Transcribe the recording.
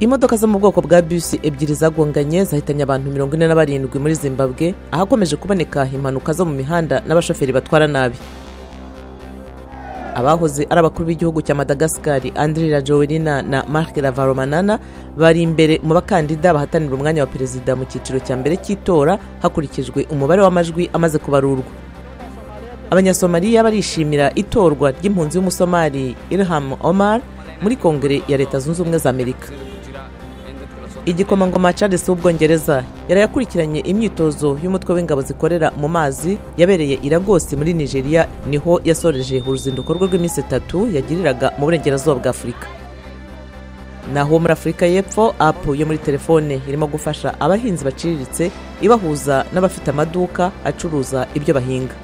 Imodoka zo mu bwoko bwa bus ebyiri zagonganye zahitanye abantu 47 muri Zimbabwe ahakomeje kuboneka impanuka zo mu mihanda n'abashoferi batwara nabi. Abahoze ari abakuru b'igihugu cya Madagascar Andry Rajoelina na Marc Ravalomanana bari imbere mu bakandida bahatanira umwanya wa perezida mu cyiciro cya mbere cy'itora hakurikijwe umubare w'amajwi amaze kubarurwa. Abanyasomaliya barishimira itorwa ry'impunzi y'umusomali Ilham Omar muri Kongere ya Leta Zunze Ubumwe za Amerika. Igikomangoma Charles w'Ubwongereza yarayakurikiranye imyitozo y'umutwe w'ingabo zikorera mu mazi yabereye i Lagos muri Nigeria, niho yasoreje uruzinduko rw'iminsi 3 yagiriraga mu burengerazuba bwa Afurika. Naho muri Afurika y'Epfo, app yo muri telefone irimo gufasha abahinzi baciriritse ibahuza n'abafite amaduka acuruza ibyo bahinga.